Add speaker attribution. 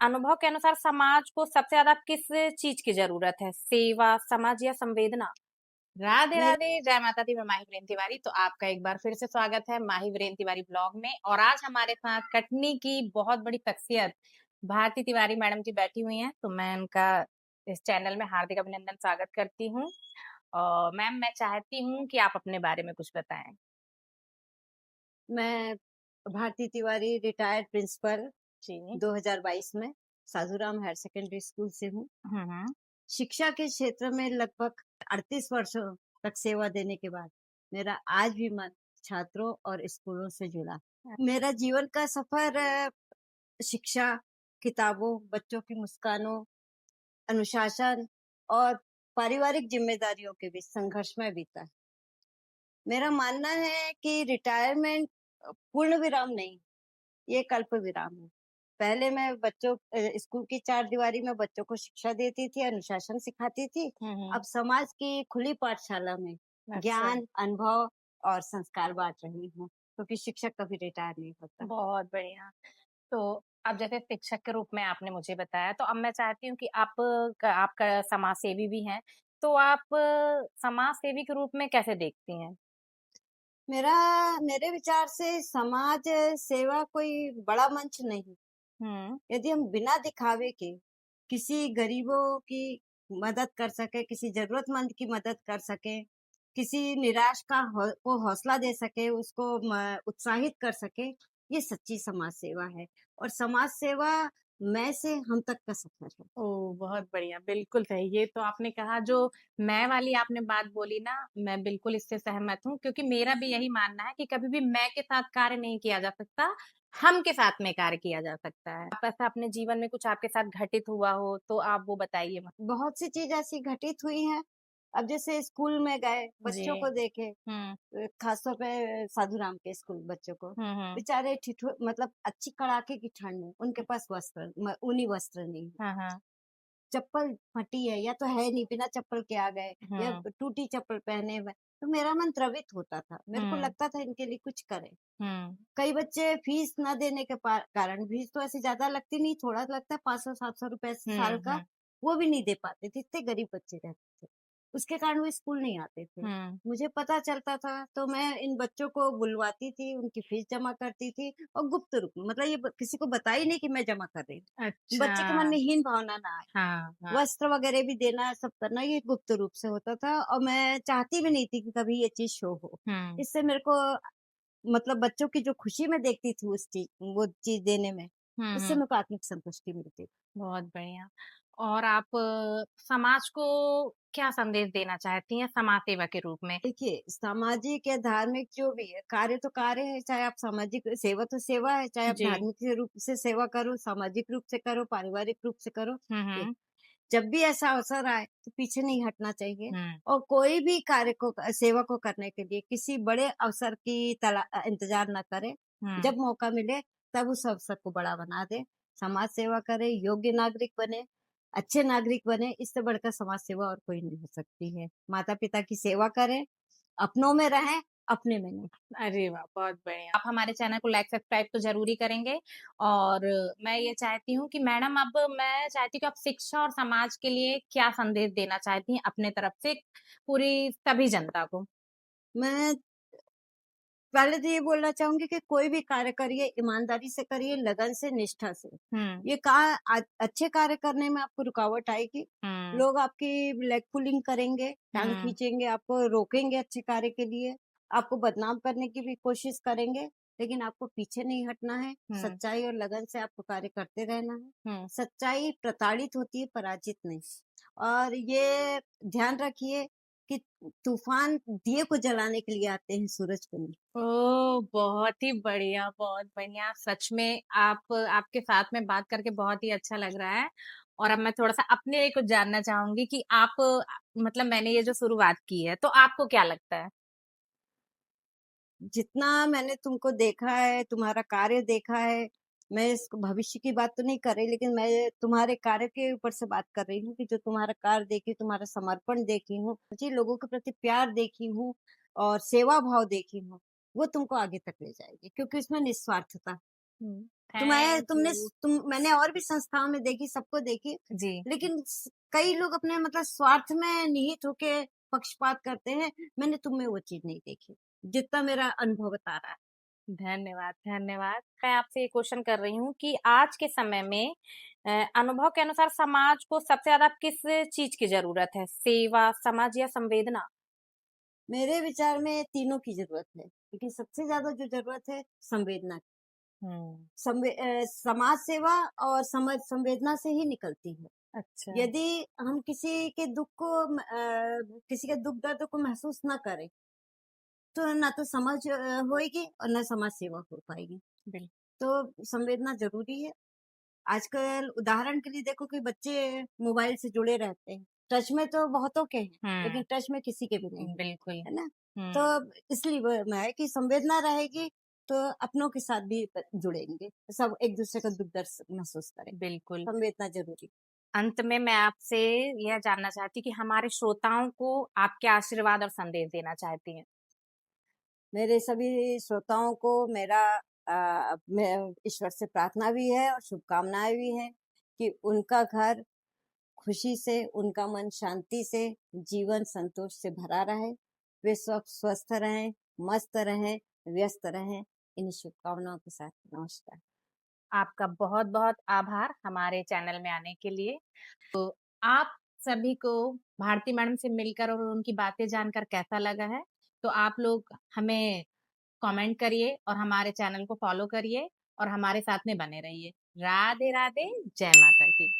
Speaker 1: अनुभव के अनुसार समाज को सबसे ज्यादा किस चीज की जरूरत है? सेवा, समझ या संवेदना?
Speaker 2: राधे
Speaker 1: मेरे
Speaker 2: राधे, जय माता दी। मैं माही वीरेन तिवारी। तो आपका एक बार फिर से स्वागत है माही वीरेन तिवारी ब्लॉग में। और आज हमारे साथ कटनी की बहुत बड़ी शख्सियत भारती तिवारी मैडम जी बैठी हुई हैं। तो मैं उनका इस चैनल में हार्दिक अभिनंदन स्वागत करती हूँ। और मैम, मैं चाहती हूँ कि आप अपने बारे में कुछ बताएं।
Speaker 3: मैं भारती तिवारी रिटायर्ड प्रिंसिपल
Speaker 2: जी।
Speaker 3: 2022 में साधुराम हायर सेकेंडरी स्कूल से हूँ।
Speaker 2: हम्म।
Speaker 3: शिक्षा के क्षेत्र में लगभग 38 वर्षों तक सेवा देने के बाद मेरा आज भी मन छात्रों और स्कूलों से जुड़ा। मेरा जीवन का सफर शिक्षा, किताबों, बच्चों की मुस्कानों, अनुशासन और पारिवारिक जिम्मेदारियों के बीच संघर्ष में बीता है। मेरा मानना है कि रिटायरमेंट पूर्ण विराम नहीं, ये कल्प विराम है। पहले मैं बच्चों स्कूल की चार दीवारी में बच्चों को शिक्षा देती थी, अनुशासन सिखाती थी।
Speaker 2: हम्म।
Speaker 3: अब समाज की खुली पाठशाला में
Speaker 2: अच्छा।
Speaker 3: ज्ञान, अनुभव और संस्कार बांट रही हूँ, क्योंकि शिक्षक कभी रिटायर नहीं होता।
Speaker 2: बहुत बढ़िया। तो अब जैसे शिक्षक के रूप में आपने मुझे बताया, तो अब मैं चाहती हूँ कि आपका समाज सेवी भी हैं। तो आप समाज सेवी के रूप में कैसे देखती हैं?
Speaker 3: मेरे विचार से समाज सेवा कोई बड़ा मंच नहीं।
Speaker 2: हुँ।
Speaker 3: यदि हम बिना दिखावे के किसी गरीबों की मदद कर सके, किसी जरूरतमंद की मदद कर सके, किसी निराश को हौसला दे सके, उसको उत्साहित कर सके, ये सच्ची समाज सेवा है। और समाज सेवा मैं से हम तक का सफर है।
Speaker 2: ओह! बहुत बढ़िया, बिल्कुल सही। ये तो आपने कहा, जो मैं वाली आपने बात बोली ना, मैं बिल्कुल इससे सहमत हूँ, क्योंकि मेरा भी यही मानना है कि कभी भी मैं के साथ कार्य नहीं किया जा सकता, हम के साथ में कार्य किया जा सकता है। आप ऐसा अपने जीवन में कुछ आपके साथ घटित हुआ हो, तो आप वो बताइए
Speaker 3: बहुत सी चीज ऐसी घटित हुई हैं। अब जैसे स्कूल में गए,
Speaker 2: जी।
Speaker 3: बच्चों को देखे,
Speaker 2: हुँ।
Speaker 3: खासतौर पे साधुराम के स्कूल बच्चों को,
Speaker 2: हुँ, हुँ।
Speaker 3: बेचारे ठिठुर, मतलब अच्छी कड़ाके की ठंड में उनके पास ऊनी वस्त्र नहीं है,
Speaker 2: हाँ, हाँ।
Speaker 3: चप्पल फटी है या तो है नहीं, बिना चप्पल के आ गए या
Speaker 2: हुँ,
Speaker 3: टूटी चप्पल पहने हुए, तो मेरा मन द्रवित होता था। मेरे को
Speaker 2: हुँ,
Speaker 3: लगता था इनके लिए कुछ करें।
Speaker 2: हुँ।
Speaker 3: कई बच्चे फीस न देने के कारण, फीस तो ऐसे ज्यादा लगती नहीं, थोड़ा लगता है, 500-700 रुपए
Speaker 2: हुँ,
Speaker 3: साल का,
Speaker 2: हुँ,
Speaker 3: वो भी नहीं दे पाते थे, इतने गरीब बच्चे रहते थे। उसके कारण वो स्कूल नहीं आते थे।
Speaker 2: हुँ।
Speaker 3: मुझे पता चलता था तो मैं इन बच्चों को बुलवाती थी, उनकी फीस जमा करती थी, और गुप्त रूप में, मतलब ये किसी को बताई नहीं कि मैं जमा कर रही हूँ,
Speaker 2: अच्छा।
Speaker 3: बच्चे के मन में हीन भावना ना आए।
Speaker 2: हाँ, हाँ।
Speaker 3: वस्त्र वगैरह भी देना, सब करना, ये गुप्त रूप से होता था, और मैं चाहती भी नहीं थी कि कभी ये चीज शो हो।
Speaker 2: हुँ,
Speaker 3: इससे मेरे को, मतलब बच्चों की जो खुशी मैं देखती थी वो चीज देने में,
Speaker 2: हुँ,
Speaker 3: इससे
Speaker 2: हुँ।
Speaker 3: मेरे को आत्मिक संतुष्टि मिलती थी।
Speaker 2: बहुत बढ़िया। और आप समाज को क्या संदेश देना चाहती हैं समाज सेवा के रूप में?
Speaker 3: देखिए, सामाजिक या धार्मिक जो भी है, कार्य तो कार्य है, चाहे आप सामाजिक सेवा तो सेवा है, चाहे आप
Speaker 2: जी।
Speaker 3: धार्मिक से रूप से सेवा करो, सामाजिक रूप से करो, पारिवारिक रूप से करो।
Speaker 2: हुँ, हुँ।
Speaker 3: जब भी ऐसा अवसर आए तो पीछे नहीं हटना चाहिए,
Speaker 2: हुँ,
Speaker 3: और कोई भी कार्य को, सेवा को करने के लिए किसी बड़े अवसर की इंतजार न करे।
Speaker 2: हुँ।
Speaker 3: जब मौका मिले तब उस अवसर को बड़ा बना दे, समाज सेवा करे, योग्य नागरिक बने, अच्छे नागरिक बने। इससे बढ़कर समाज सेवा और कोई नहीं हो सकती है। माता पिता की सेवा करें, अपनों में रहें, अपने में नहीं।
Speaker 2: अरे वाह! बहुत बढ़िया। आप हमारे चैनल को लाइक सब्सक्राइब तो ज़रूर ही करेंगे। और मैं ये चाहती हूँ कि मैडम, अब मैं चाहती हूँ कि आप शिक्षा और समाज के लिए क्या संदेश देना चाहती हैं अपने तरफ से पूरी सभी जनता को?
Speaker 3: मैं पहले तो ये बोलना चाहूंगी कि कोई भी कार्य करिए, ईमानदारी से करिए, लगन से, निष्ठा से।
Speaker 2: हुँ,
Speaker 3: ये अच्छे कार्य करने में आपको रुकावट आएगी,
Speaker 2: हुँ,
Speaker 3: लोग आपकी लेग पुलिंग करेंगे, टांग
Speaker 2: हुँ,
Speaker 3: खींचेंगे, आपको रोकेंगे अच्छे कार्य के लिए, आपको बदनाम करने की भी कोशिश करेंगे, लेकिन आपको पीछे नहीं हटना है।
Speaker 2: हुँ,
Speaker 3: सच्चाई और लगन से आपको कार्य करते रहना है।
Speaker 2: हुँ।
Speaker 3: सच्चाई प्रताड़ित होती है, पराजित नहीं। और ये ध्यान रखिए कि तूफान दिए को जलाने के लिए आते हैं, सूरज को नहीं।
Speaker 2: ओह! बहुत ही बढ़िया, बहुत बढ़िया। सच में आपके साथ में बात करके बहुत ही अच्छा लग रहा है। और अब मैं थोड़ा-सा अपने लिए कुछ जानना चाहूँगी कि आप मतलब मैंने ये जो शुरुआत की है, तो आपको क्या लगता है?
Speaker 3: जितना मैंने तुमको देखा है, तुम्हारा कार्य देखा है, मैं इस भविष्य की बात तो नहीं कर रही, लेकिन मैं तुम्हारे कार्य के ऊपर से बात कर रही हूँ कि जो तुम्हारा कार्य देखी, तुम्हारा समर्पण देखी हूँ, जी लोगों के प्रति प्यार देखी हूँ, और सेवा भाव देखी हूँ, वो तुमको आगे तक ले जाएगी, क्योंकि इसमें निस्वार्थता।
Speaker 2: हुँ। थैंक
Speaker 3: तुमने
Speaker 2: यू।
Speaker 3: मैंने और भी संस्थाओं में देखी, सबको देखी,
Speaker 2: जी,
Speaker 3: लेकिन कई लोग अपने मतलब स्वार्थ में निहित होके पक्षपात करते हैं। मैंने तुम में वो चीज नहीं देखी, जितना मेरा अनुभव बता रहा है।
Speaker 2: धन्यवाद, धन्यवाद।
Speaker 1: मैं आपसे ये क्वेश्चन कर रही हूँ कि आज के समय में अनुभव के अनुसार समाज को सबसे ज्यादा किस चीज की जरूरत है? सेवा, समाज या संवेदना?
Speaker 3: मेरे विचार में तीनों की जरूरत है, लेकिन सबसे ज्यादा जो जरूरत है संवेदना की।
Speaker 2: हुँ,
Speaker 3: समाज सेवा और समझ संवेदना से ही निकलती है।
Speaker 2: अच्छा।
Speaker 3: यदि हम किसी के दुख को किसी के दुख दर्द को महसूस ना करें, तो ना तो समझ होएगी और ना समाज सेवा हो पाएगी।
Speaker 2: बिल
Speaker 3: तो संवेदना जरूरी है। आजकल उदाहरण के लिए देखो कि बच्चे मोबाइल से जुड़े रहते हैं। टच में तो बहुतों के हैं,
Speaker 2: हुँ,
Speaker 3: लेकिन टच में किसी के भी नहीं है,
Speaker 2: बिल्कुल।
Speaker 3: है ना?
Speaker 2: हुँ,
Speaker 3: तो इसलिए वो मैं है कि संवेदना रहेगी तो अपनों के साथ भी जुड़ेंगे, सब एक दूसरे का दुख दर्द महसूस करें।
Speaker 2: बिल्कुल।
Speaker 3: संवेदना जरूरी।
Speaker 2: अंत में मैं आपसे यह जानना चाहती हूँ कि हमारे श्रोताओं को आप क्या आशीर्वाद और संदेश देना चाहती हैं?
Speaker 3: मेरे सभी श्रोताओं को मेरा मैं ईश्वर से प्रार्थना भी है और शुभकामनाएं भी हैं कि उनका घर खुशी से, उनका मन शांति से, जीवन संतोष से भरा रहे। वे सब स्वस्थ रहें, मस्त रहें, व्यस्त रहें। इन्हीं शुभकामनाओं के साथ नमस्कार।
Speaker 2: आपका बहुत-बहुत आभार हमारे चैनल में आने के लिए। तो आप सभी को भारती मैडम से मिलकर और उनकी बातें जानकर कैसा लगा है? तो आप लोग हमें कमेंट करिए और हमारे चैनल को फॉलो करिए और हमारे साथ में बने रहिए। राधे राधे, जय माता की।